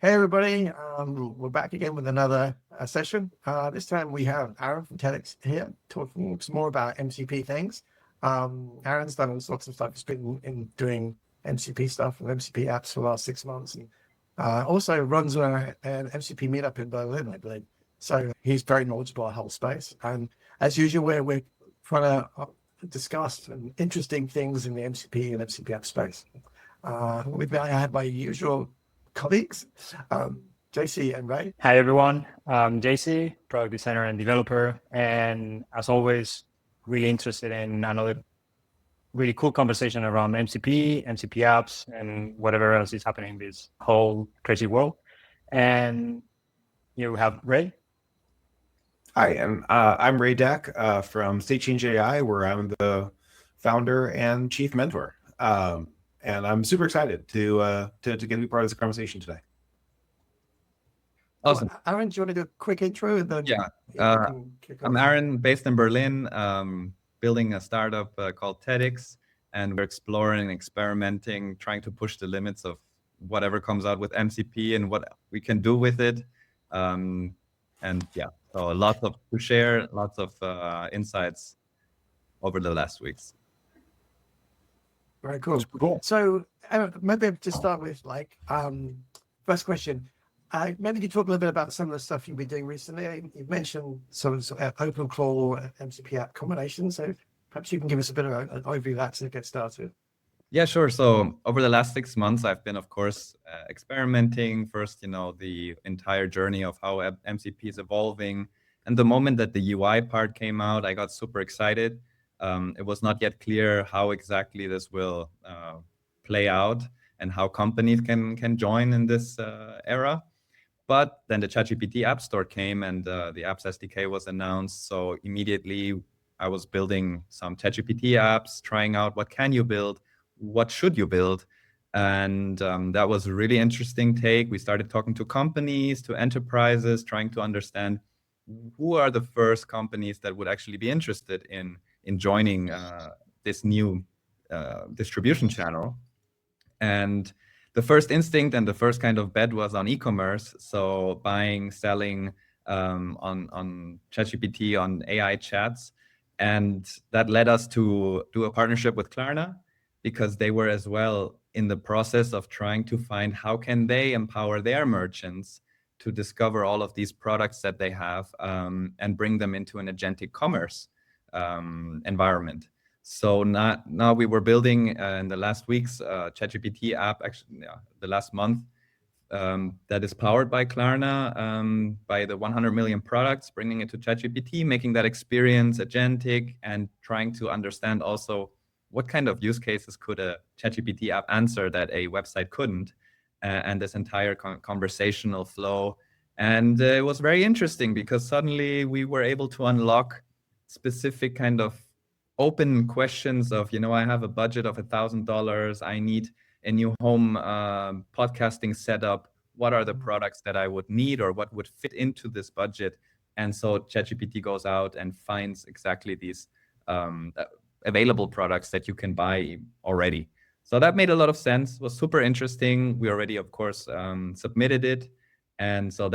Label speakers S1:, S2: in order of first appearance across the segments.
S1: Hey everybody, we're back again with another session. This time we have Aaron from Tedix here talking some more about MCP things. Aaron's done all sorts of stuff. He's been doing MCP stuff and MCP apps for the last 6 months, and also runs an MCP meetup in Berlin, I believe. So he's very knowledgeable about the whole space. And as usual, we're trying to discuss some interesting things in the MCP and MCP app space. With me, I have my usual colleagues, JC and Ray.
S2: Hi everyone, I'm JC, product designer and developer, and as always, really interested in another really cool conversation around MCP, MCP apps, and whatever else is happening in this whole crazy world. And here we have Ray.
S3: Hi, and I'm Ray Deck from State Change AI, where I'm the founder and chief mentor. And I'm super excited to get to be part of this conversation today.
S4: Awesome.
S1: Well, Aaron, do you want to do a quick intro? And then
S4: I'm Aaron, based in Berlin, building a startup called Tedix, and we're exploring and experimenting, trying to push the limits of whatever comes out with MCP and what we can do with it. So lots to share, lots of insights over the last weeks.
S1: Very cool. So maybe just start with first question. Maybe you talk a little bit about some of the stuff you've been doing recently. You've mentioned some open crawl MCP app combinations. So perhaps you can give us a bit of an overview of that to get started.
S4: Yeah, sure. So over the last 6 months, I've been, of course, experimenting first, the entire journey of how MCP is evolving. And the moment that the UI part came out, I got super excited. It was not yet clear how exactly this will play out and how companies can join in this era. But then the ChatGPT App Store came and the Apps SDK was announced. So immediately I was building some ChatGPT apps, trying out what can you build, what should you build. And that was a really interesting take. We started talking to companies, to enterprises, trying to understand who are the first companies that would actually be interested in joining this new distribution channel. And the first instinct and the first kind of bet was on e-commerce. So buying, selling on ChatGPT, on AI chats. And that led us to do a partnership with Klarna, because they were as well in the process of trying to find how can they empower their merchants to discover all of these products that they have and bring them into an agentic commerce environment. So now we were building in the last week's ChatGPT app, the last month, that is powered by Klarna, by the 100 million products, bringing it to ChatGPT, making that experience agentic, and trying to understand also what kind of use cases could a ChatGPT app answer that a website couldn't, and this entire conversational flow. And it was very interesting because suddenly we were able to unlock specific kind of open questions of, I have a budget of $1,000. I need a new home podcasting setup. What are the products that I would need or what would fit into this budget? And so ChatGPT goes out and finds exactly these available products that you can buy already. So that made a lot of sense, was super interesting. We already, of course, submitted it. And so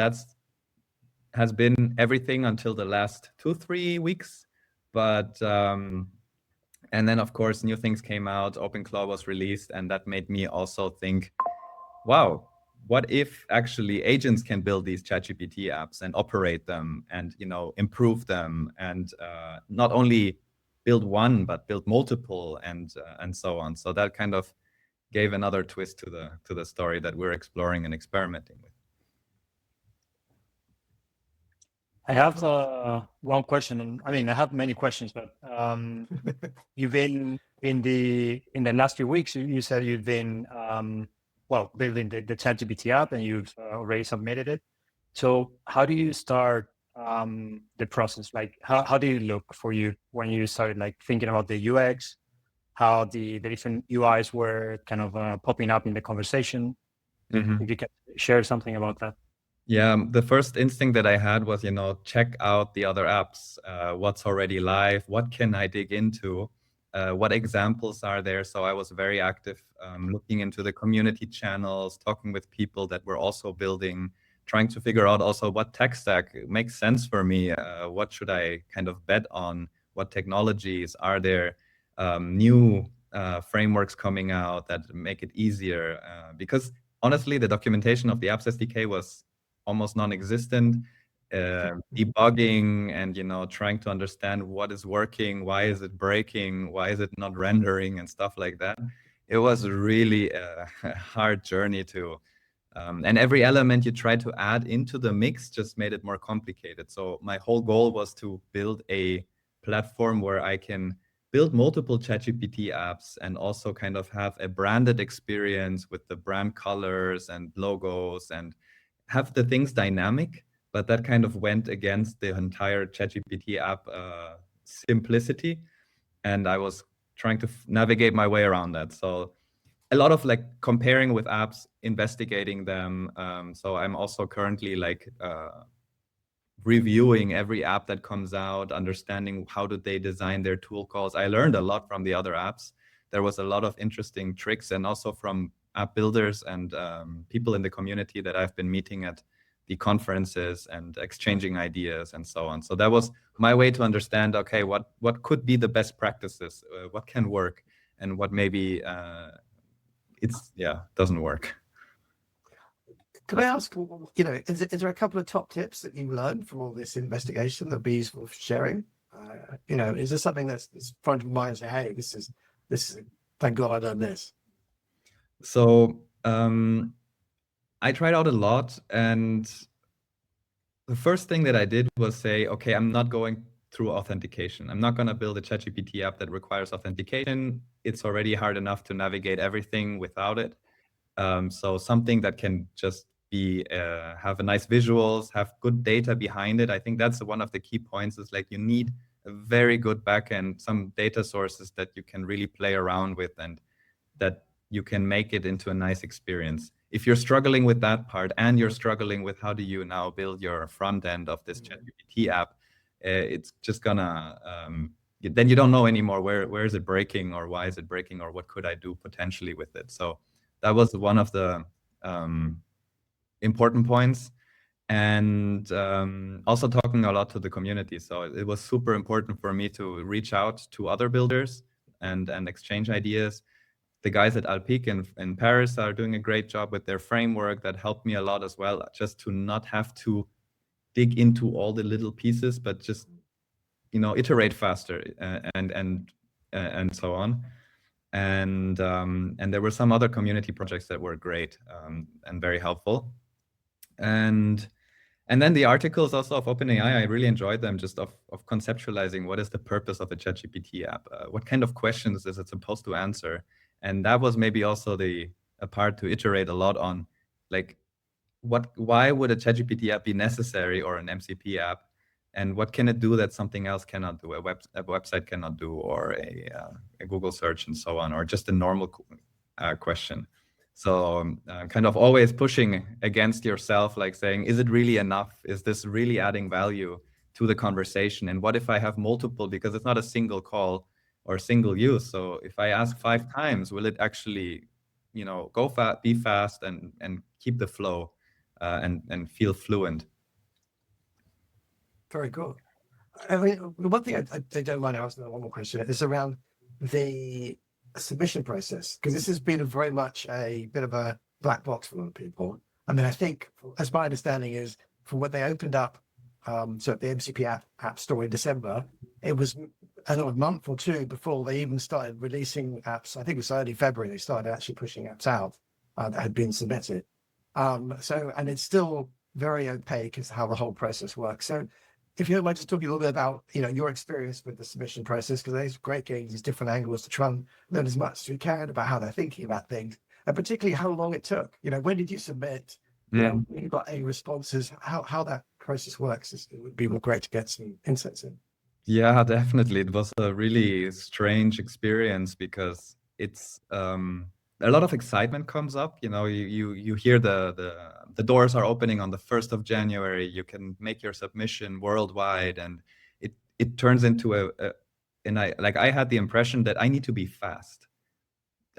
S4: has been everything until the last 2-3 weeks. But and then of course new things came out, OpenClaw was released, and that made me also think, wow, what if actually agents can build these ChatGPT apps and operate them and improve them, and not only build one but build multiple and so on. So that kind of gave another twist to the story that we're exploring and experimenting with.
S2: I have one question. I have many questions, but you've been in the last few weeks. You said you've been building the ChatGPT app, and you've already submitted it. So how do you start the process? Like how do you look for you when you started thinking about the UX, how the different UIs were kind of popping up in the conversation? Mm-hmm. If you can share something about that.
S4: Yeah, the first instinct that I had was, check out the other apps, what's already live, what can I dig into? what examples are there. So I was very active, looking into the community channels, talking with people that were also building, trying to figure out also what tech stack makes sense for me. What should I kind of bet on? What technologies are there? New frameworks coming out that make it easier. Because honestly, the documentation of the Apps SDK was almost non-existent. Debugging and trying to understand what is working, why is it breaking, why is it not rendering, and stuff like that. It was really a hard journey to and every element you try to add into the mix just made it more complicated. So my whole goal was to build a platform where I can build multiple ChatGPT apps and also kind of have a branded experience with the brand colors and logos and have the things dynamic, but that kind of went against the entire ChatGPT app simplicity. And I was trying to navigate my way around that. So a lot of like comparing with apps, investigating them. So I'm also currently like reviewing every app that comes out, understanding how do they design their tool calls. I learned a lot from the other apps. There was a lot of interesting tricks, and also from app builders and people in the community that I've been meeting at the conferences and exchanging ideas and so on. So that was my way to understand, okay, what could be the best practices, what can work, and what maybe doesn't work.
S1: Could I ask, is there a couple of top tips that you learned from all this investigation that'd be useful for sharing? Is there something that's front of mind and say, hey, this is, thank God I done this?
S4: So I tried out a lot, and the first thing that I did was say, okay, I'm not going through authentication. I'm not going to build a ChatGPT app that requires authentication. It's already hard enough to navigate everything without it. So something that can just be have a nice visuals, have good data behind it. I think that's one of the key points, is like you need a very good backend, some data sources that you can really play around with and that you can make it into a nice experience. If you're struggling with that part and you're struggling with how do you now build your front end of this ChatGPT app, it's just gonna, then you don't know anymore where is it breaking, or why is it breaking, or what could I do potentially with it. So that was one of the important points. And also talking a lot to the community. So it was super important for me to reach out to other builders and exchange ideas. The guys at Alpic in Paris are doing a great job with their framework. That helped me a lot as well, just to not have to dig into all the little pieces, but just iterate faster and so on. And there were some other community projects that were great and very helpful. And then the articles also of OpenAI, I really enjoyed them, just of conceptualizing what is the purpose of a ChatGPT app, what kind of questions is it supposed to answer. And that was maybe also a part to iterate a lot on, like, why would a ChatGPT app be necessary, or an MCP app, and what can it do that something else cannot do, a website cannot do, or a Google search and so on, or just a normal question. So kind of always pushing against yourself, like saying, is it really enough? Is this really adding value to the conversation? And what if I have multiple, because it's not a single call or single use. So if I ask 5 times, will it actually, go fast, be fast, and keep the flow and feel fluent?
S1: Very good. I mean, one thing I don't mind asking one more question is around the submission process, because this has been very much a bit of a black box for a lot of people. I mean, I think, as my understanding is, from when they opened up, so at the MCP App Store in December, it was another month or two before they even started releasing apps. I think it was early February they started actually pushing apps out that had been submitted. And it's still very opaque as to how the whole process works. So if you don't mind just talking a little bit about, your experience with the submission process, because it's great getting these different angles to try and learn as much as we can about how they're thinking about things, and particularly how long it took. When did you submit? When you got any responses, how that process works. It would be great to get some insights in.
S4: Yeah, definitely. It was a really strange experience, because it's a lot of excitement comes up. You hear the doors are opening on the 1st of January. You can make your submission worldwide, and it turns into and I had the impression that I need to be fast.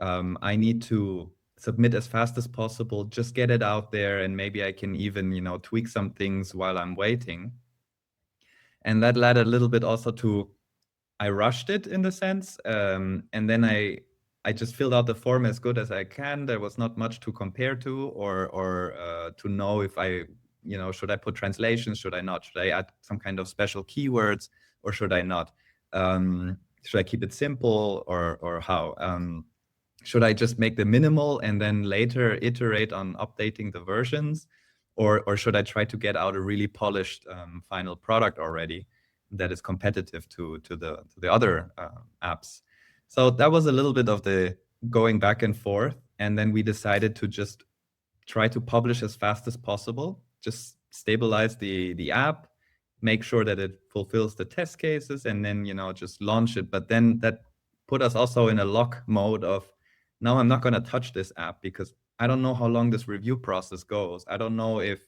S4: I need to submit as fast as possible, just get it out there, and maybe I can even, you know, tweak some things while I'm waiting. And that led a little bit also to, I rushed it in the sense, and then I just filled out the form as good as I can. There was not much to compare to or to know if I, you know, should I put translations, should I not? Should I add some kind of special keywords or should I not? Should I keep it simple or how? Should I just make the minimal and then later iterate on updating the versions? Or should I try to get out a really polished final product already that is competitive to the other apps? So that was a little bit of the going back and forth. And then we decided to just try to publish as fast as possible, just stabilize the app, make sure that it fulfills the test cases, and then, you know, just launch it. But then that put us also in a lock mode of, now I'm not going to touch this app because I don't know how long this review process goes. I don't know if,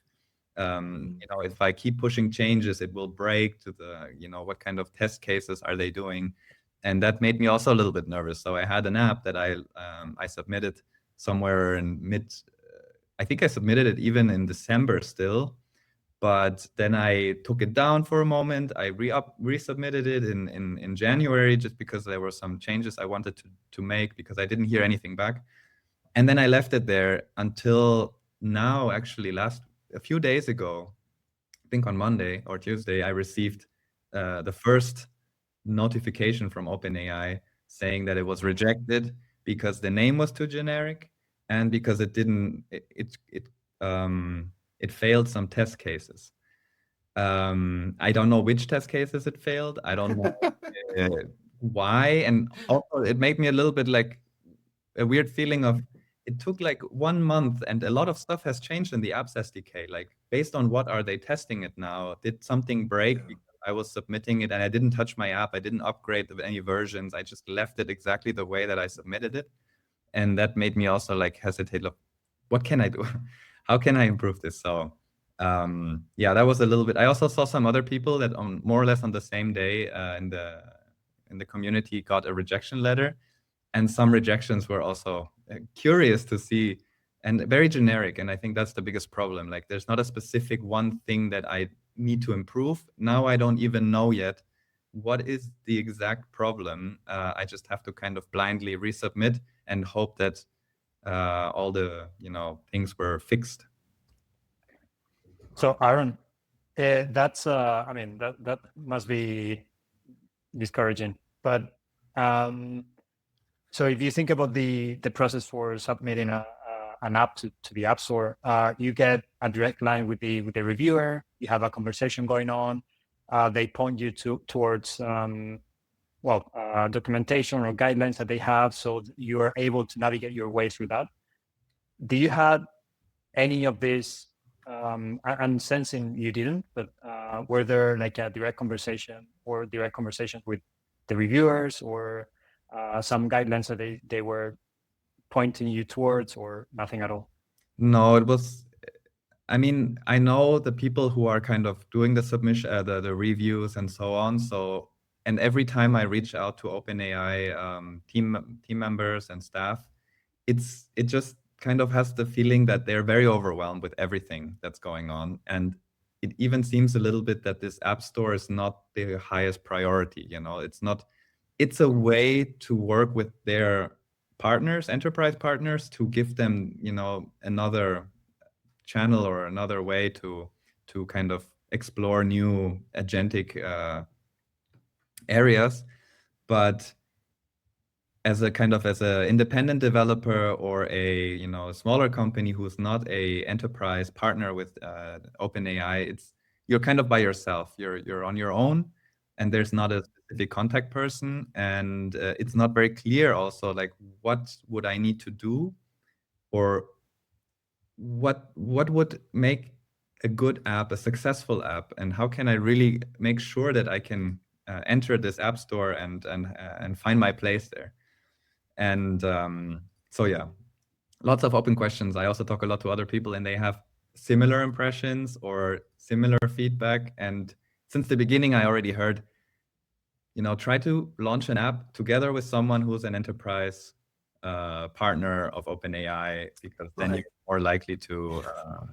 S4: you know, if I keep pushing changes, it will break to the, you know, what kind of test cases are they doing? And that made me also a little bit nervous. So I had an app that I submitted somewhere in I think I submitted it even in December still. But then I took it down for a moment. I resubmitted it in January just because there were some changes I wanted to make because I didn't hear anything back. And then I left it there until now, actually a few days ago, I think on Monday or Tuesday, I received the first notification from OpenAI saying that it was rejected because the name was too generic and because it didn't, it failed some test cases. I don't know which test cases it failed. I don't know why. And also it made me a little bit like a weird feeling of, it took like 1 month and a lot of stuff has changed in the Apps SDK. Like based on what are they testing it now? Did something break?
S1: Yeah.
S4: Because I was submitting it and I didn't touch my app. I didn't upgrade any versions. I just left it exactly the way that I submitted it. And that made me also like hesitate, look, what can I do? How can I improve this? So yeah, that was a little bit. I also saw some other people that on more or less on the same day in the community got a rejection letter, and some rejections were also curious to see and very generic. And I think that's the biggest problem. Like there's not a specific one thing that I need to improve. Now I don't even know yet what is the exact problem. I just have to kind of blindly resubmit and hope that all the, you know, things were fixed.
S2: So Aaron, that's I mean that must be discouraging. But so if you think about the process for submitting an app to the App Store, you get a direct line with the reviewer. You have a conversation going on. They point you towards documentation or guidelines that they have, so you are able to navigate your way through that. Do you have any of this? I'm sensing you didn't, but were there like a direct conversation or direct conversations with the reviewers or some guidelines that they were pointing you towards, or nothing at all?
S4: No, it was, I mean, I know the people who are kind of doing the submission, the reviews and so on. So, and every time I reach out to OpenAI team members and staff, it just kind of has the feeling that they're very overwhelmed with everything that's going on. And it even seems a little bit that this App Store is not the highest priority. You know, it's a way to work with their partners, enterprise partners, to give them, you know, another channel or another way to kind of explore new agentic areas. But as a independent developer or a, you know, a smaller company who's not a enterprise partner with OpenAI, you're kind of by yourself. You're on your own, and there's not a specific contact person, and it's not very clear also like what would I need to do, or what would make a good app, a successful app, and how can I really make sure that I can enter this App Store and find my place there. And so yeah, lots of open questions. I also talk a lot to other people and they have similar impressions or similar feedback. And since the beginning, I already heard try to launch an app together with someone who's an enterprise partner of OpenAI, because then you're more likely to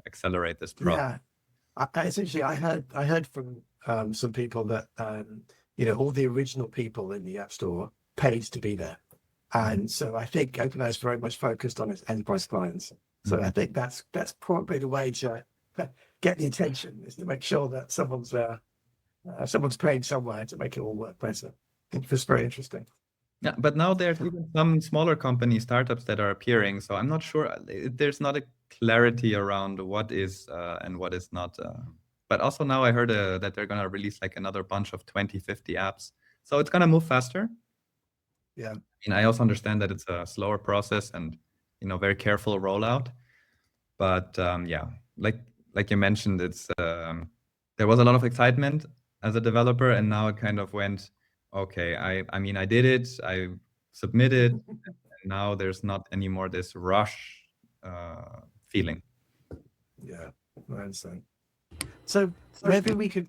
S4: accelerate this process.
S1: Yeah, essentially, I heard from some people that all the original people in the App Store paid to be there, and so I think OpenAI is very much focused on its enterprise clients. So I think that's probably the way to get the attention, is to make sure that someone's paying somewhere to make it all work better. I think it's very interesting.
S4: Yeah, but now there's even some smaller companies, startups that are appearing. So I'm not sure. There's not a clarity around what is and what is not. But also now I heard that they're going to release like another bunch of 20, 50 apps. So it's going to move faster.
S1: Yeah.
S4: I also understand that it's a slower process and, very careful rollout. But yeah, like you mentioned, it's there was a lot of excitement as a developer, and now it kind of went, okay, I did it, I submitted, and now there's not anymore this rush feeling.
S1: Yeah, I understand. So maybe we could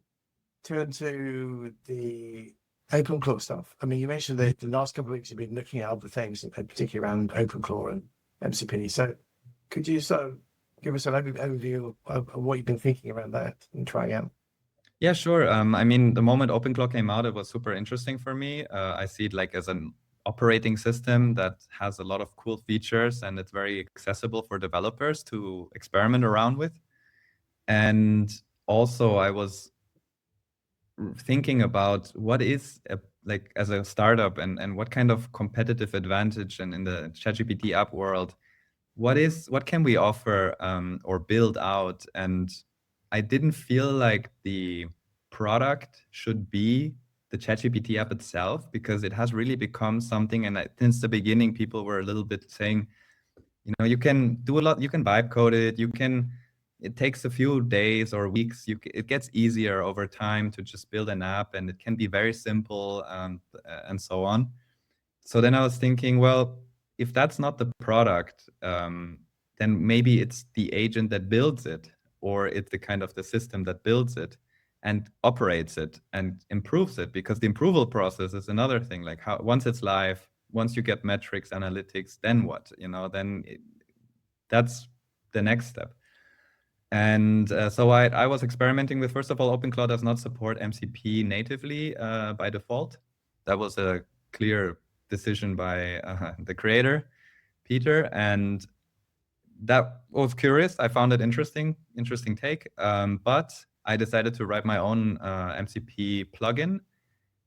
S1: turn to the OpenClaw stuff. I mean, you mentioned that the last couple of weeks you've been looking at other things, particularly around OpenClaw and MCP. So could you sort of give us an overview of what you've been thinking around that and trying out?
S4: Yeah, sure. The moment OpenClaw came out, it was super interesting for me. I see it like as an operating system that has a lot of cool features, and it's very accessible for developers to experiment around with. And also I was thinking about what is like as a startup and what kind of competitive advantage, and in the ChatGPT app world, what can we offer or build out? And I didn't feel like the product should be the ChatGPT app itself, because it has really become something. And since the beginning, people were a little bit saying, you can do a lot, you can vibe code it, it takes a few days or weeks. It gets easier over time to just build an app, and it can be very simple and so on. So then I was thinking, well, if that's not the product, then maybe it's the agent that builds it, or it's the kind of the system that builds it and operates it and improves it, because the approval process is another thing. Like once it's live, once you get metrics, analytics, then what? That's the next step. And so I was experimenting with, first of all, OpenClaw does not support MCP natively by default. That was a clear decision by the creator, Peter, and that was curious. I found it interesting take, but I decided to write my own MCP plugin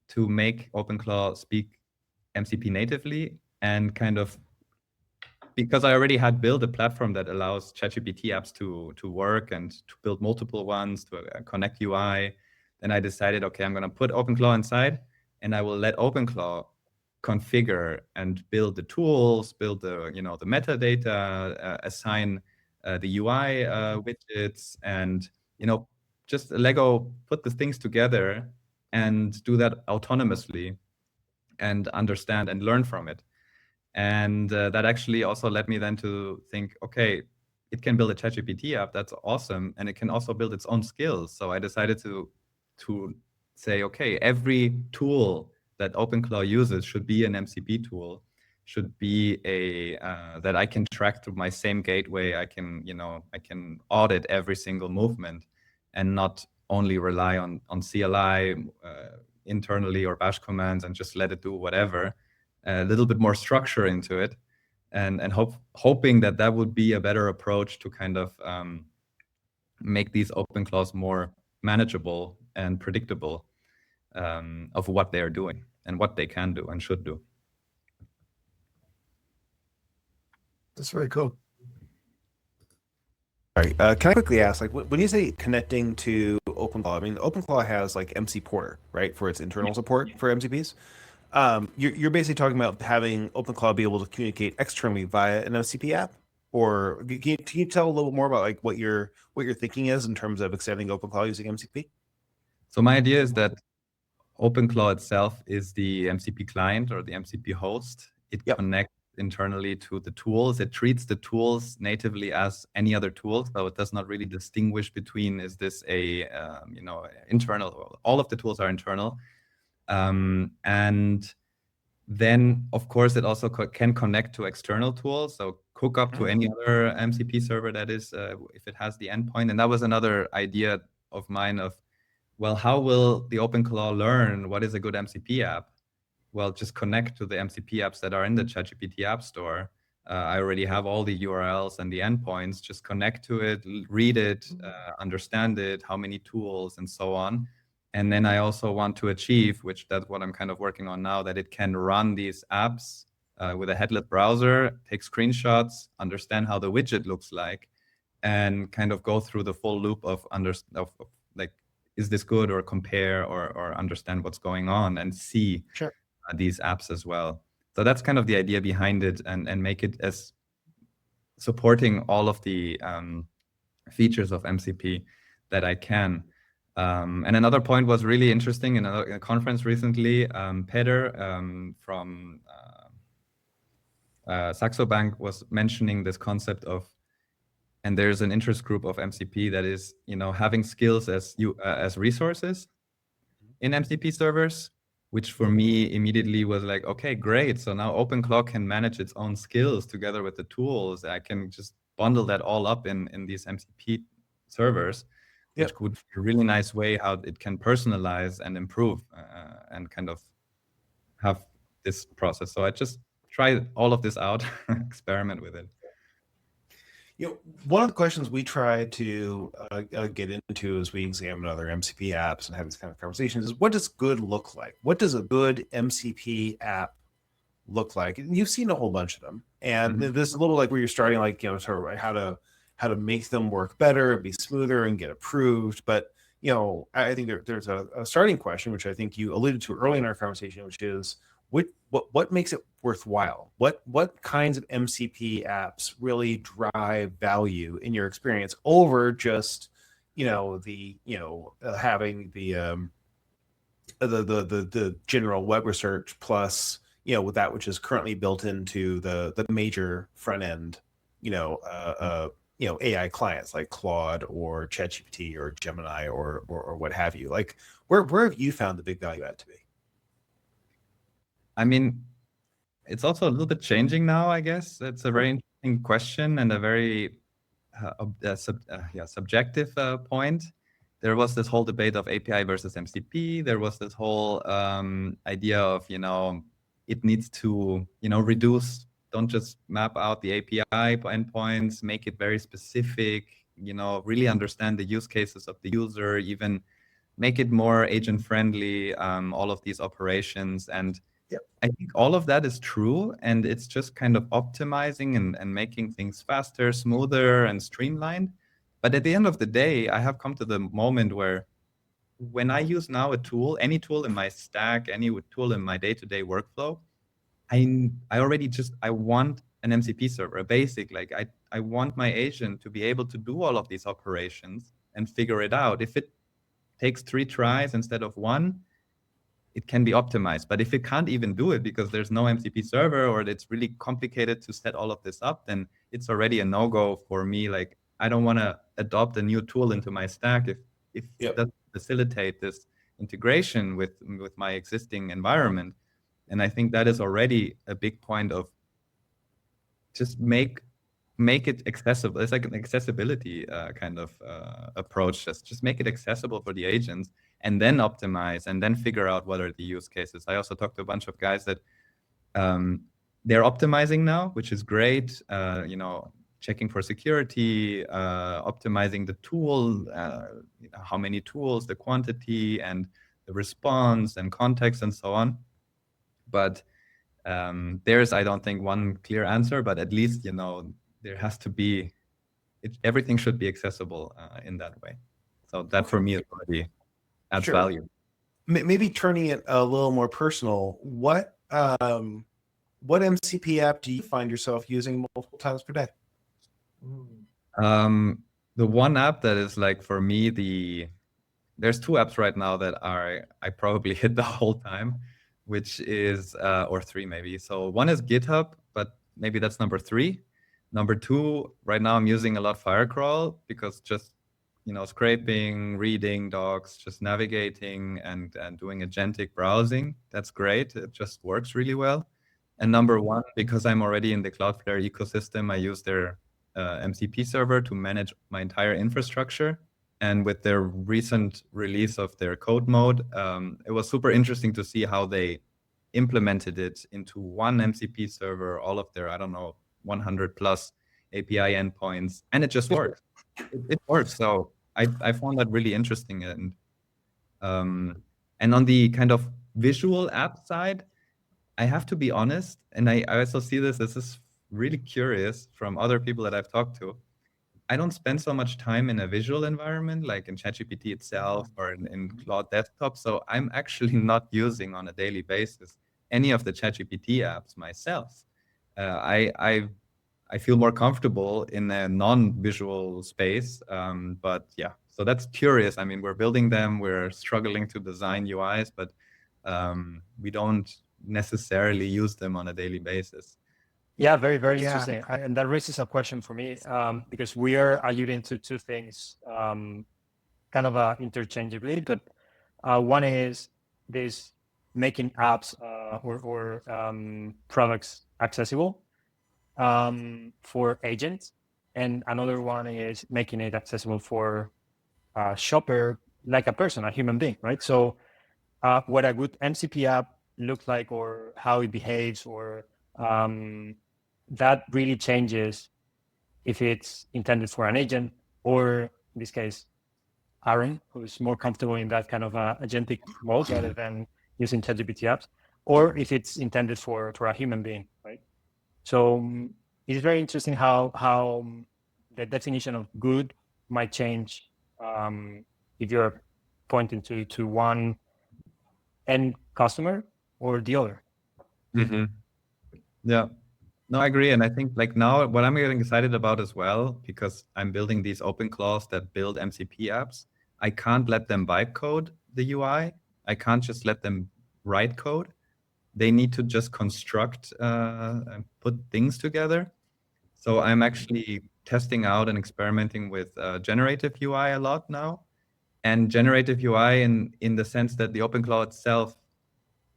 S4: to make OpenClaw speak MCP natively, and kind of, because I already had built a platform that allows ChatGPT apps to work and to build multiple ones, to connect UI, then I decided, okay, I'm going to put OpenClaw inside, and I will let OpenClaw configure and build the tools, build the the metadata, assign the UI widgets, and just Lego put the things together and do that autonomously and understand and learn from it. And that actually also led me then to think, okay, it can build a ChatGPT app, that's awesome, and it can also build its own skills. So I decided to say, okay, every tool that OpenClaw uses should be an MCP tool, should be a that I can track through my same gateway. I can audit every single movement, and not only rely on CLI internally or bash commands and just let it do whatever. A little bit more structure into it, and hoping that would be a better approach to kind of make these OpenClaws more manageable and predictable of what they are doing and what they can do and should do.
S1: That's very cool.
S3: All right. Can I quickly ask, like, when you say connecting to OpenClaw, I mean, OpenClaw has like MC Porter, right, for its internal support for MCPs. You're basically talking about having OpenClaw be able to communicate externally via an MCP app, or can you tell a little more about like what your thinking is in terms of extending OpenClaw using MCP?
S4: So my idea is that OpenClaw itself is the MCP client or the MCP host. It connects internally to the tools. It treats the tools natively as any other tool, so it does not really distinguish between, is this a internal? All of the tools are internal. And then, of course, it also can connect to external tools. So hook up to any other MCP server that is, if it has the endpoint. And that was another idea of mine of, well, how will the OpenClaw learn what is a good MCP app? Well, just connect to the MCP apps that are in the ChatGPT App Store. I already have all the URLs and the endpoints. Just connect to it, read it, understand it, how many tools, and so on. And then I also want to achieve, which that's what I'm kind of working on now, that it can run these apps with a headlet browser, take screenshots, understand how the widget looks like, and kind of go through the full loop of like, is this good, or compare, or understand what's going on and see these apps as well. So that's kind of the idea behind it, and make it as supporting all of the features of MCP that I can. And another point was really interesting in a conference recently. Peter from Saxo Bank was mentioning this concept of, and there's an interest group of MCP that is, having skills as resources in MCP servers, which for me immediately was like, okay, great. So now OpenClaw can manage its own skills together with the tools. I can just bundle that all up in these MCP servers, which would be a really nice way how it can personalize and improve and kind of have this process. So I just try all of this out, experiment with it.
S3: One of the questions we try to get into as we examine other MCP apps and have this kind of conversations is, what does good look like? What does a good MCP app look like? And you've seen a whole bunch of them. And this is a little like where you're starting, like, sort of how to make them work better and be smoother and get approved. But, I think there's a starting question, which I think you alluded to early in our conversation, which is, what makes it worthwhile? What kinds of MCP apps really drive value in your experience over just having the general web research plus with that which is currently built into the major front end AI clients like Claude or ChatGPT or Gemini or what have you? Like where have you found the big value add to be?
S4: I mean, it's also a little bit changing now, I guess. It's a very interesting question and a very subjective point. There was this whole debate of API versus MCP. There was this whole idea of, it needs to, reduce, don't just map out the API endpoints, make it very specific, really understand the use cases of the user, even make it more agent friendly, all of these operations. And I think all of that is true, and it's just kind of optimizing and making things faster, smoother, and streamlined. But at the end of the day, I have come to the moment where when I use now a tool, any tool in my stack, any tool in my day-to-day workflow, I want an MCP server, a basic, like I want my agent to be able to do all of these operations and figure it out. If it takes 3 tries instead of 1, it can be optimized. But if it can't even do it because there's no MCP server, or it's really complicated to set all of this up, then it's already a no-go for me. Like, I don't want to adopt a new tool into my stack if it doesn't facilitate this integration with my existing environment. And I think that is already a big point of just make it accessible. It's like an accessibility kind of approach. Just make it accessible for the agents, and then optimize, and then figure out what are the use cases. I also talked to a bunch of guys that they're optimizing now, which is great. Checking for security, optimizing the tool, how many tools, the quantity, and the response, and context, and so on. But there's, I don't think, one clear answer, but at least, there has to be, everything should be accessible in that way. So that for me is already adds value.
S3: Maybe turning it a little more personal, what MCP app do you find yourself using multiple times per day?
S4: The one app that is like, for me, there's 2 apps right now that I probably hit the whole time, which is, or 3 maybe. So one is GitHub, but maybe that's number 3. Number 2, right now I'm using a lot Firecrawl, because just scraping, reading docs, just navigating and doing agentic browsing. That's great. It just works really well. And number one, because I'm already in the Cloudflare ecosystem, I use their MCP server to manage my entire infrastructure. And with their recent release of their code mode, it was super interesting to see how they implemented it into one MCP server, all of their, 100 plus API endpoints, and it just works. It works. So I found that really interesting. And on the kind of visual app side, I have to be honest, and I also see this is really curious from other people that I've talked to. I don't spend so much time in a visual environment like in ChatGPT itself or in Claude Desktop. So I'm actually not using on a daily basis any of the ChatGPT apps myself. I feel more comfortable in a non-visual space. But yeah, so that's curious. I mean, we're building them, we're struggling to design UIs, but we don't necessarily use them on a daily basis.
S2: Yeah, very, very
S1: Yeah.
S2: interesting. And that raises a question for me because we are alluding to two things kind of interchangeably. But one is this making apps or products accessible for agents. And another one is making it accessible for a shopper, like a person, a human being, right? So what a good MCP app looks like or how it behaves or that really changes if it's intended for an agent or in this case, Aaron, who's more comfortable in that kind of agentic mode rather than using ChatGPT apps, or if it's intended for a human being, right? So it's very interesting how the definition of good might change if you're pointing to one end customer or the other.
S4: Mm-hmm. Yeah. No, I agree. And I think like now what I'm getting excited about as well, because I'm building these open claws that build MCP apps, I can't let them bytecode the UI. I can't just let them write code. They need to just construct and put things together. So I'm actually testing out and experimenting with generative UI a lot now. And generative UI in the sense that the OpenClaw itself,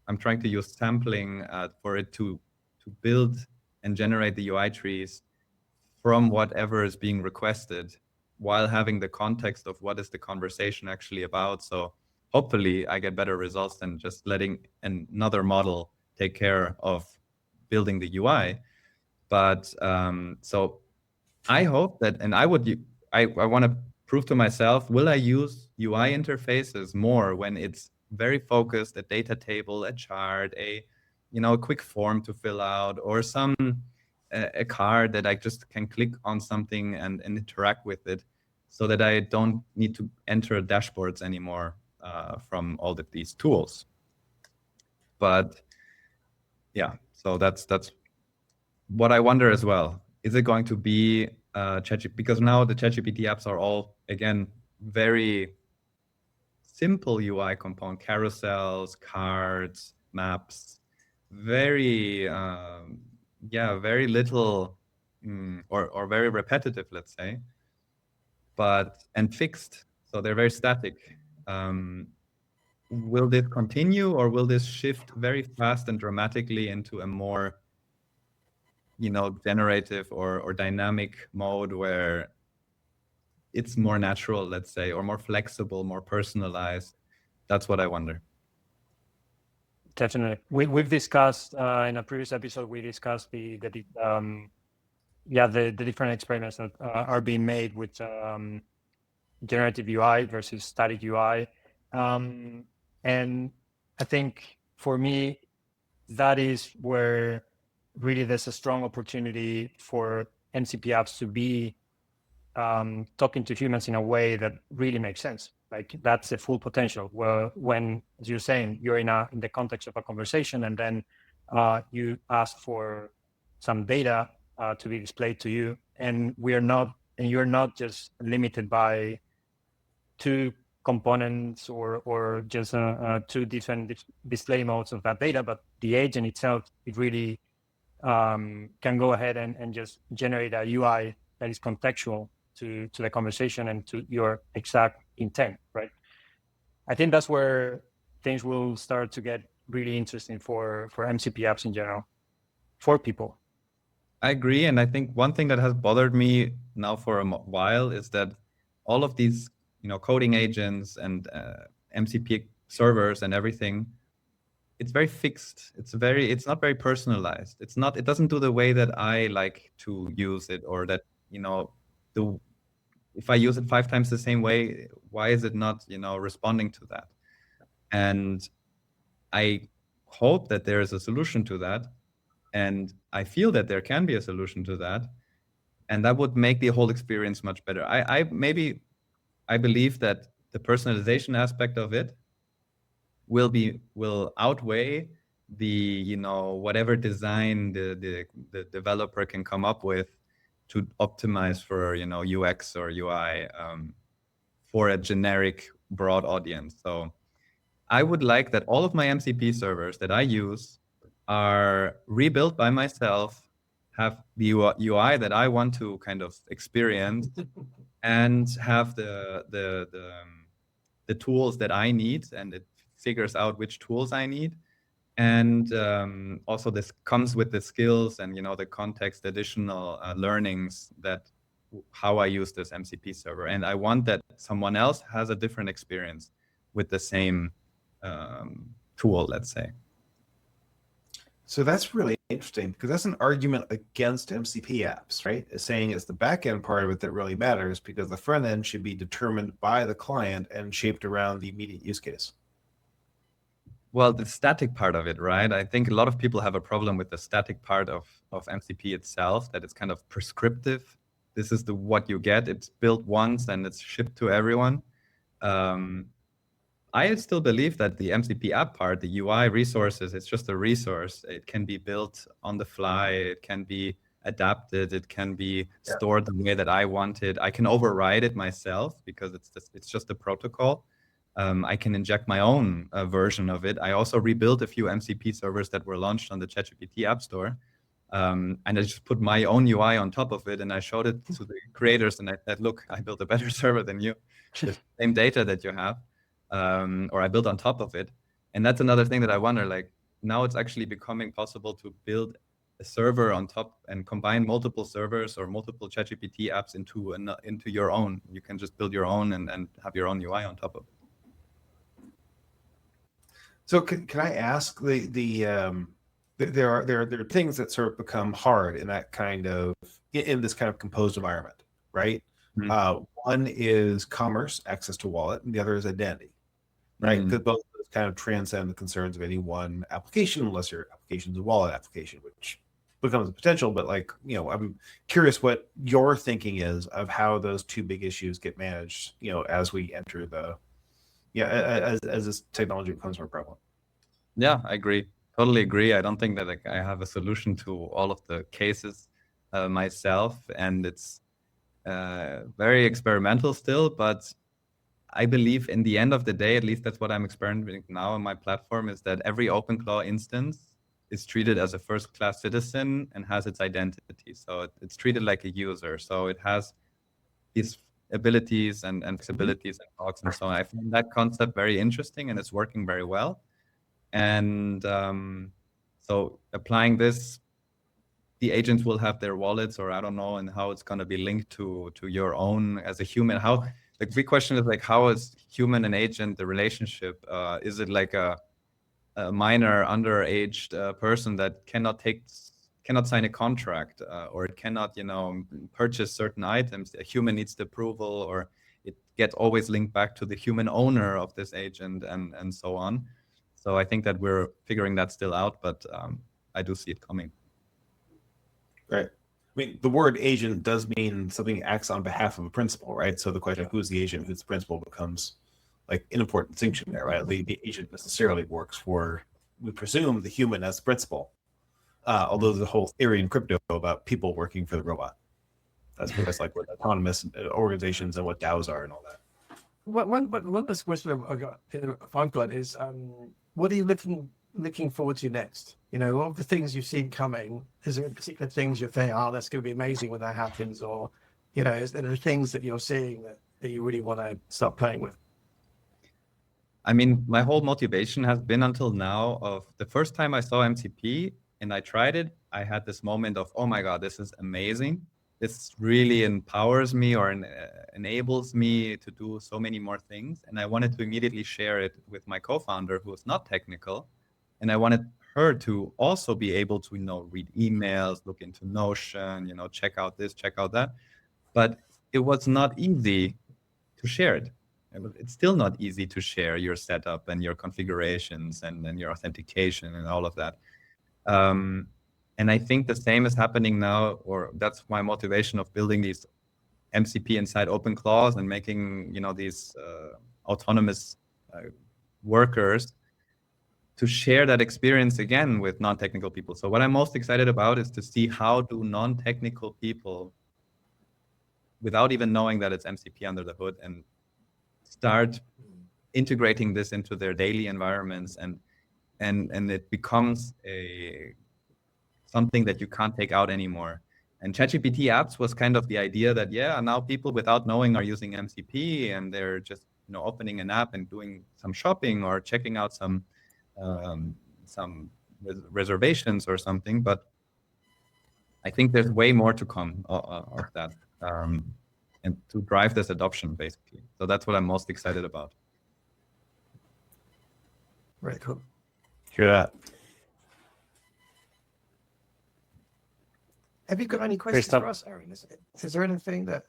S4: I'm trying to use sampling for it to build and generate the UI trees from whatever is being requested while having the context of what is the conversation actually about. So hopefully I get better results than just letting another model take care of building the UI. But so I hope that, and I want to prove to myself, will I use UI interfaces more when it's very focused, a data table, a chart, a quick form to fill out, or a card that I just can click on something and interact with it, so that I don't need to enter dashboards anymore from all of these tools. But yeah, so that's what I wonder as well. Is it going to be ChatGPT? Because now the ChatGPT apps are all, again, very simple UI component, carousels, cards, maps, very, very little or very repetitive, let's say, and fixed. So they're very static. Will this continue, or will this shift very fast and dramatically into a more generative or dynamic mode where it's more natural, let's say, or more flexible, more personalized? That's what I wonder.
S2: Definitely. We've discussed in a previous episode, we discussed the different experiments that are being made with generative UI versus static UI. And I think for me, that is where really there's a strong opportunity for MCP apps to be talking to humans in a way that really makes sense. Like that's the full potential. Well, when, as you're saying, you're in the context of a conversation, and then you ask for some data to be displayed to you, and you're not just limited by two components or just two different display modes of that data, but the agent itself, it really can go ahead and just generate a UI that is contextual to the conversation and to your exact intent, right? I think that's where things will start to get really interesting for MCP apps in general, for people.
S4: I agree. And I think one thing that has bothered me now for a while is that all of these, coding agents and MCP servers and everything, it's very fixed. It's not very personalized. It doesn't do the way that I like to use it, or that, if I use it 5 times the same way, why is it not, responding to that? And I hope that there is a solution to that. And I feel that there can be a solution to that. And that would make the whole experience much better. I believe that the personalization aspect of it will outweigh the, whatever design the developer can come up with to optimize for, UX or UI for a generic broad audience. So I would like that all of my MCP servers that I use are rebuilt by myself, have the UI that I want to kind of experience, and have the tools that I need, and it figures out which tools I need. And also this comes with the skills and, the context, additional learnings that how I use this MCP server. And I want that someone else has a different experience with the same tool, let's say.
S3: So that's really interesting, because that's an argument against MCP apps, right? It's saying it's the back end part of it that really matters, because the front end should be determined by the client and shaped around the immediate use case.
S4: Well, the static part of it, right? I think a lot of people have a problem with the static part of MCP itself, that it's kind of prescriptive. This is what you get. It's built once and it's shipped to everyone. I still believe that the MCP app part, the UI resources, it's just a resource. It can be built on the fly. It can be adapted. It can be stored the way that I want it. I can override it myself because it's just a protocol. I can inject my own version of it. I also rebuilt a few MCP servers that were launched on the ChatGPT App Store. And I just put my own UI on top of it, and I showed it to the creators, and I said, look, I built a better server than you. The same data that you have. Or I built on top of it. And that's another thing that I wonder, like, now it's actually becoming possible to build a server on top and combine multiple servers or multiple ChatGPT apps into your own. You can just build your own and have your own UI on top of it.
S3: So can I ask there are things that sort of become hard in that in this kind of composed environment, right? Mm-hmm. One is commerce, access to wallet, and the other is identity, right? Because both of those kind of transcend the concerns of any one application, unless your application is a wallet application, which becomes a potential. But I'm curious what your thinking is of how those two big issues get managed, as we enter as this technology becomes more prevalent.
S4: Yeah, I agree. Totally agree. I don't think that I have a solution to all of the cases myself, and it's very experimental still, but I believe in the end of the day, at least that's what I'm experimenting now on my platform, is that every OpenClaw instance is treated as a first-class citizen and has its identity. So it's treated like a user. So it has these abilities and flexibilities and talks and so on. I find that concept very interesting, and it's working very well. And so applying this, the agents will have their wallets, or I don't know, and how it's going to be linked to your own as a human. How the big question is, like, how is human and agent the relationship? Is it like a minor underaged person that cannot sign a contract, or it cannot purchase certain items? A human needs the approval, or it gets always linked back to the human owner of this agent, and so on. So I think that we're figuring that still out, but I do see it coming.
S3: Right. I mean, the word agent does mean something acts on behalf of a principal, right? So the question of who's the agent, who's the principal becomes like an important distinction there, right? The agent necessarily works for, we presume, the human as the principal. Although there's a whole theory in crypto about people working for the robot. That's like what autonomous organizations and what DAOs are and all that.
S1: One last question I've got is, what are you looking forward to next? All of the things you've seen coming, is there particular things you think, that's going to be amazing when that happens, or Is there the things that you're seeing that you really want to start playing with?
S4: I mean, my whole motivation has been until now of the first time I saw MCP and I tried it, I had this moment of, oh my God, this is amazing. This really empowers me or enables me to do so many more things. And I wanted to immediately share it with my co-founder who is not technical. And I wanted her to also be able to, read emails, look into Notion, check out this, check out that. But it was not easy to share it. It's still not easy to share your setup and your configurations and your authentication and all of that. And I think the same is happening now, or that's my motivation of building these MCP inside OpenClaws and making, these autonomous workers to share that experience again with non-technical people. So what I'm most excited about is to see how do non-technical people, without even knowing that it's MCP under the hood, and start integrating this into their daily environments, and it becomes something that you can't take out anymore. And ChatGPT Apps was kind of the idea that, now people without knowing are using MCP and they're just opening an app and doing some shopping or checking out some reservations or something. But I think there's way more to come of that. And to drive this adoption, basically. So that's what I'm most excited about.
S1: Very cool.
S3: Hear that?
S1: Have you got any questions
S2: stuff.
S1: for us, Aaron? Is there anything that,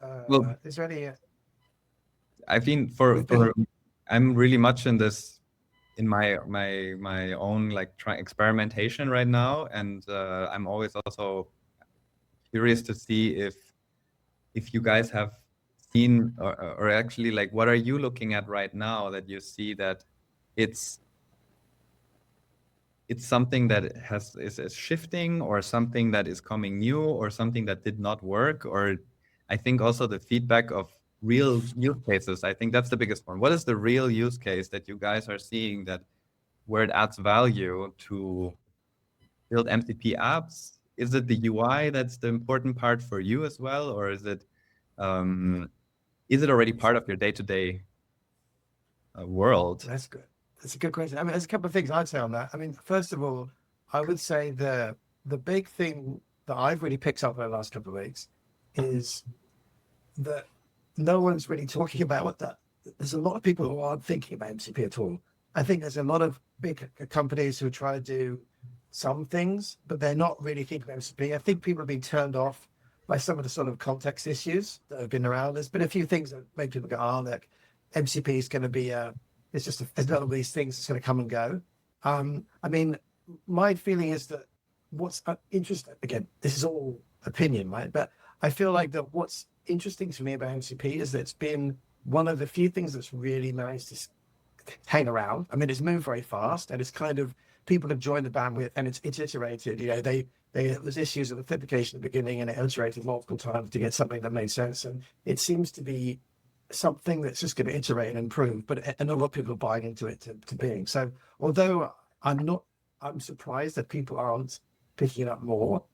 S1: is there any...
S4: I think I'm really much in this, in my own experimentation right now. And I'm always also curious to see if you guys have seen or actually what are you looking at right now that you see that it's something that is shifting, or something that is coming new, or something that did not work? Or I think also the feedback of real use cases, I think that's the biggest one. What is the real use case that you guys are seeing that where it adds value to build MCP apps? Is it the UI that's the important part for you as well, or is it already part of your day-to-day world?
S1: That's good. That's a good question. I mean, there's a couple of things I'd say on that. I mean, first of all, I would say the big thing that I've really picked up over the last couple of weeks is that no one's really talking about what that. There's a lot of people who aren't thinking about MCP at all. I think there's a lot of big companies who try to do some things, but they're not really thinking about MCP. I think people have been turned off by some of the sort of context issues that have been around. There's been a few things that make people go, look, MCP is going to be it's just a lot of these things that's going to come and go. I mean, my feeling is that what's interesting, again, this is all opinion, right? But I feel like that what's interesting to me about MCP is that it's been one of the few things that's really managed to hang around. I mean, it's moved very fast, and it's kind of, people have joined the bandwidth, and it's iterated. There was issues of authentication at the beginning, and it iterated multiple times to get something that made sense. And it seems to be something that's just going to iterate and improve, but a lot of people are buying into it to being. So although I'm surprised that people aren't picking it up more,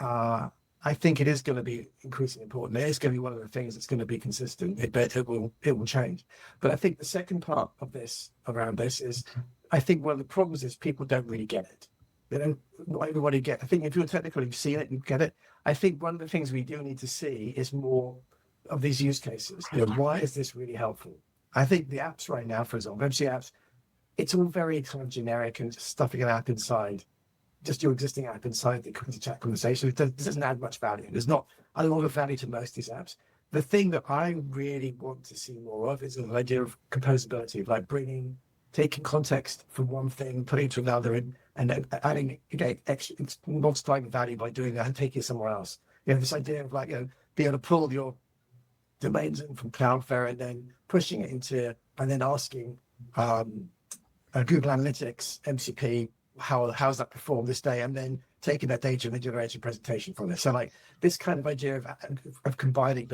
S1: I think it is going to be increasingly important. It is going to be one of the things that's going to be consistent. It will change. But I think the second part of this, around this, is I think one of the problems is people don't really get it. Not everybody get. I think if you're technical, you've seen it, you get it. I think one of the things we do need to see is more of these use cases. Why is this really helpful? I think the apps right now, for example, MC apps, it's all very kind of generic and just stuffing an app inside, just your existing app inside the chat conversation. It doesn't add much value. There's not a lot of value to most of these apps. The thing that I really want to see more of is the idea of composability, like taking context from one thing, putting it to another, and adding, again, multiplying the value by doing that and taking it somewhere else. This idea of being able to pull your domains in from Cloudflare and then pushing it into, and then asking Google Analytics, MCP, how's that performed this day, and then taking that data and then generating a presentation from it. So this kind of idea of combining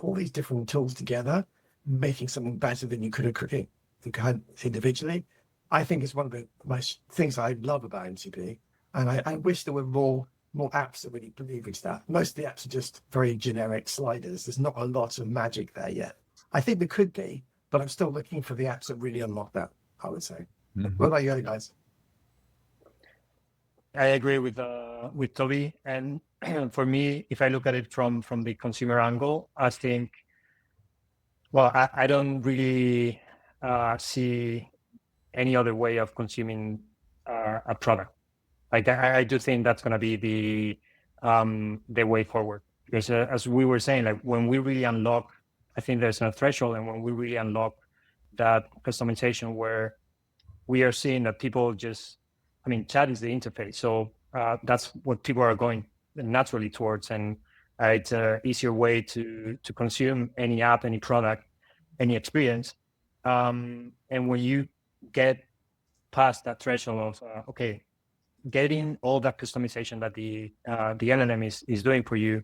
S1: all these different tools together, making something better than you could have created individually, I think is one of the most things I love about MCP. And I wish there were more more apps that really leverage that. Most of the apps are just very generic sliders. There's not a lot of magic there yet. I think there could be, but I'm still looking for the apps that really unlock that, I would say. What about you other guys?
S2: I agree with Toby. And for me, if I look at it from the consumer angle, I think, well, I don't really see any other way of consuming a product. Like I do think that's going to be the way forward. Because as we were saying, like when we really unlock, I think there's a threshold, and when we really unlock that customization where we are seeing that people just, I mean, chat is the interface. So that's what people are going naturally towards. And it's an easier way to consume any app, any product, any experience. And when you get past that threshold of, okay, getting all that customization that the LLM is doing for you,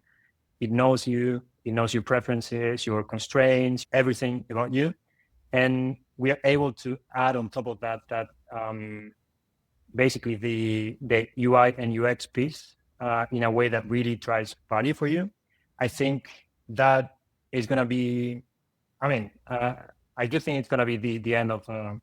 S2: it knows you, it knows your preferences, your constraints, everything about you. And we are able to add on top of that basically the UI and UX piece in a way that really drives value for you. I think that is going to be, I mean, I do think it's going to be the end of, I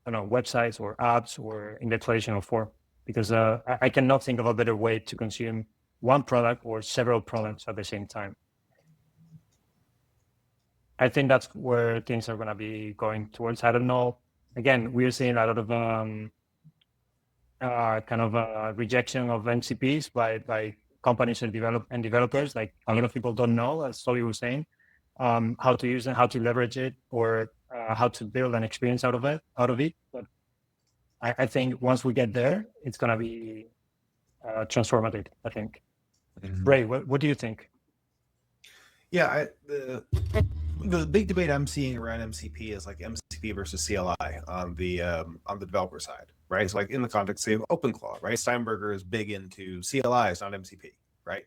S2: don't know, websites or apps or in the traditional form, because I cannot think of a better way to consume one product or several products at the same time. I think that's where things are going to be going towards. I don't know. Again, we're seeing a lot of kind of rejection of MCPs by companies and developers. Like a lot of people don't know, as Toby was saying, how to use it, how to leverage it, or how to build an experience out of it. But I think once we get there, it's going to be transformative, I think. Ray, what do you think?
S3: Yeah, the big debate I'm seeing around MCP is like MCP versus CLI on the developer side, right? So like in the context of OpenClaw, right? Steinberger is big into CLIs, not MCP, right?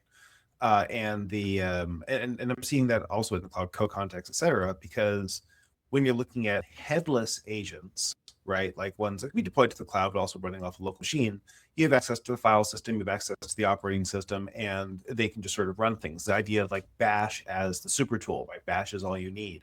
S3: And I'm seeing that also in the Cloud Co context, et cetera, because when you're looking at headless agents, right, like ones that we deployed to the cloud, but also running off a local machine, you have access to the file system, you have access to the operating system, and they can just sort of run things. The idea of like Bash as the super tool, right? Bash is all you need,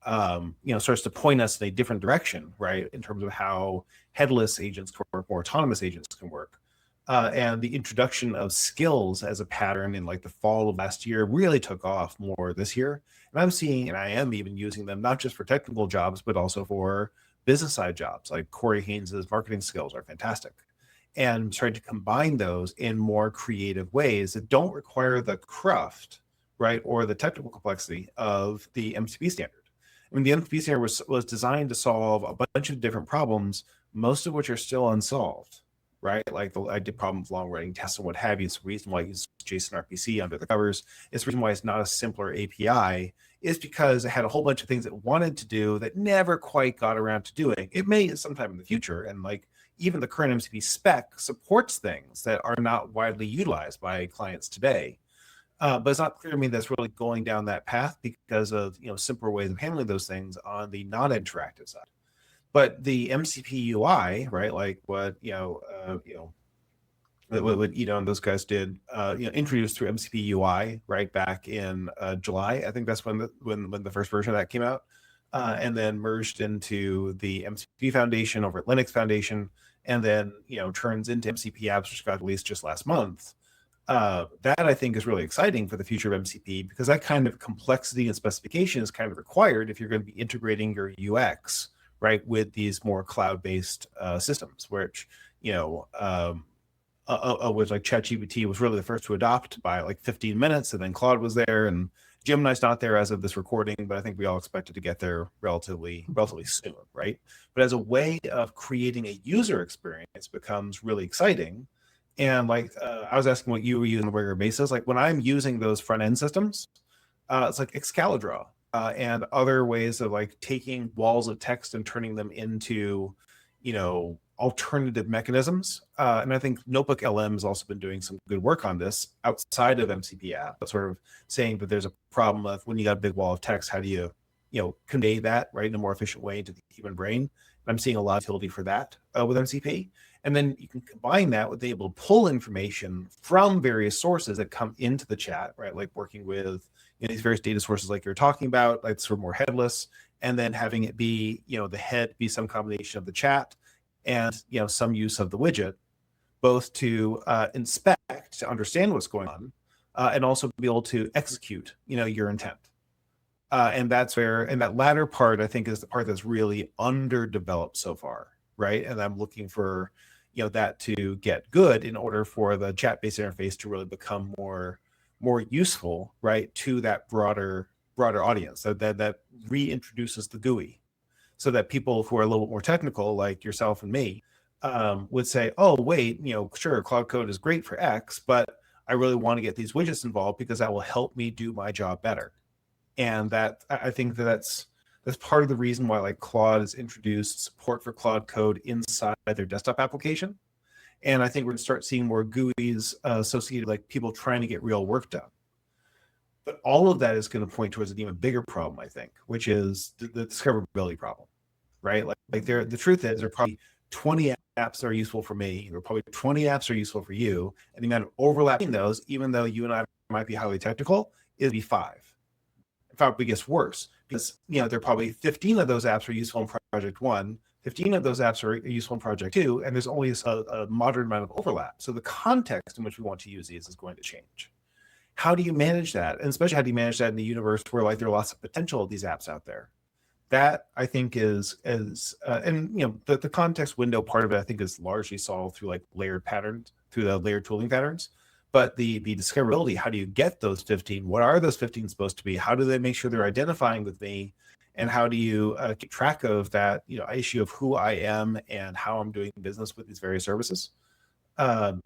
S3: starts to point us in a different direction, right, in terms of how headless agents can work, more autonomous agents can work. And the introduction of skills as a pattern in like the fall of last year really took off more this year. And I'm seeing, and I am even using them, not just for technical jobs, but also for business side jobs. Like Corey Haynes's marketing skills are fantastic. And trying to combine those in more creative ways that don't require the cruft, right, or the technical complexity of the MCP standard. I mean, the MCP standard was designed to solve a bunch of different problems, most of which are still unsolved, right? Like I did problem with long running tests and what have you. It's the reason why I use JSON RPC under the covers. It's the reason why it's not a simpler API is because it had a whole bunch of things it wanted to do that never quite got around to doing. It may sometime in the future, and like even the current MCP spec supports things that are not widely utilized by clients today. But it's not clear to me that's really going down that path because of simpler ways of handling those things on the non-interactive side. But the MCP UI, right, like what what Ito and those guys did, introduced through MCP UI right back in July. I think that's when the first version of that came out, and then merged into the MCP Foundation over at Linux Foundation, and then turns into MCP Apps, which got released just last month. That I think is really exciting for the future of MCP because that kind of complexity and specification is kind of required if you're going to be integrating your UX, right, with these more cloud-based systems, which which like ChatGPT was really the first to adopt by like 15 minutes, and then Claude was there, and Gemini's not there as of this recording, but I think we all expect it to get there relatively soon, right? But as a way of creating a user experience becomes really exciting. And like I was asking what you were using on a regular basis. Like when I'm using those front end systems, it's like Excalidraw and other ways of like taking walls of text and turning them into, alternative mechanisms. And I think Notebook LM has also been doing some good work on this outside of MCP app, sort of saying that there's a problem of when you got a big wall of text, how do you, convey that right in a more efficient way to the human brain? I'm seeing a lot of utility for that with MCP. And then you can combine that with being able to pull information from various sources that come into the chat, right? Like working with these various data sources like you're talking about, like sort of more headless, and then having it be, the head be some combination of the chat and, some use of the widget, both to inspect, to understand what's going on, and also be able to execute, your intent. And that's where, and that latter part, I think, is the part that's really underdeveloped so far, right? And I'm looking for, that to get good in order for the chat-based interface to really become more useful, right, to that broader audience. That reintroduces the GUI, so that people who are a little bit more technical, like yourself and me, would say, oh, wait, sure, Cloud Code is great for X, but I really want to get these widgets involved because that will help me do my job better. And that, I think that's part of the reason why like Claude has introduced support for Cloud Code inside their desktop application. And I think we're going to start seeing more GUIs associated, like people trying to get real work done. But all of that is going to point towards an even bigger problem, I think, which is the discoverability problem, right? Like the truth is there are probably 20 apps that are useful for me. There are probably 20 apps that are useful for you. And the amount of overlapping those, even though you and I might be highly technical, is be 5. In fact, it gets worse because, there are probably 15 of those apps are useful in project 1, 15 of those apps are useful in project 2, and there's only a moderate amount of overlap. So the context in which we want to use these is going to change. How do you manage that? And especially how do you manage that in the universe where like there are lots of potential of these apps out there? That I think is the context window part of it, I think, is largely solved through like layered patterns, through the layered tooling patterns. But the discoverability, how do you get those 15? What are those 15 supposed to be? How do they make sure they're identifying with me? And how do you keep track of that, issue of who I am and how I'm doing business with these various services?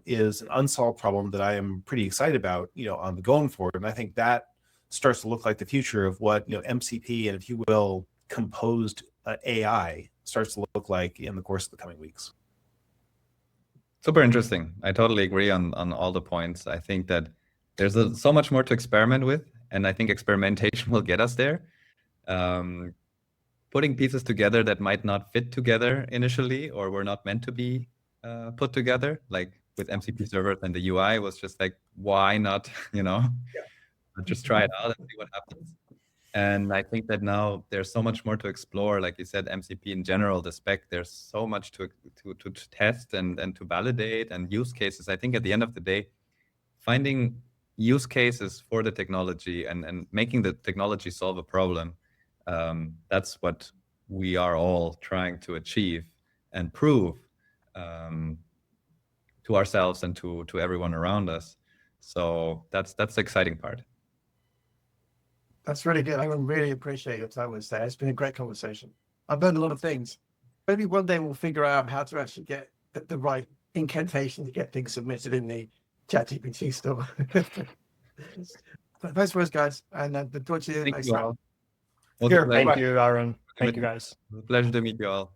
S3: Is an unsolved problem that I am pretty excited about, on the going forward. And I think that starts to look like the future of what, MCP and, if you will, composed AI starts to look like in the course of the coming weeks.
S4: Super interesting. I totally agree on all the points. I think that there's so much more to experiment with, and I think experimentation will get us there. Putting pieces together that might not fit together initially or were not meant to be put together, like with MCP servers and the UI, was just like, why not, just try it out and see what happens. And I think that now there's so much more to explore. Like you said, MCP in general, the spec, there's so much to test and to validate, and use cases. I think at the end of the day, finding use cases for the technology and making the technology solve a problem, that's what we are all trying to achieve and prove to ourselves and to everyone around us. So that's the exciting part.
S1: That's really good. I really appreciate your time with today. It's been a great conversation. I've learned a lot of things. Maybe one day we'll figure out how to actually get the right incantation to get things submitted in the ChatGPT store. Thanks for us, guys. And talk to you next time.
S4: Well,
S2: Thank you, Aaron. Thank you, guys.
S4: Pleasure to meet you all.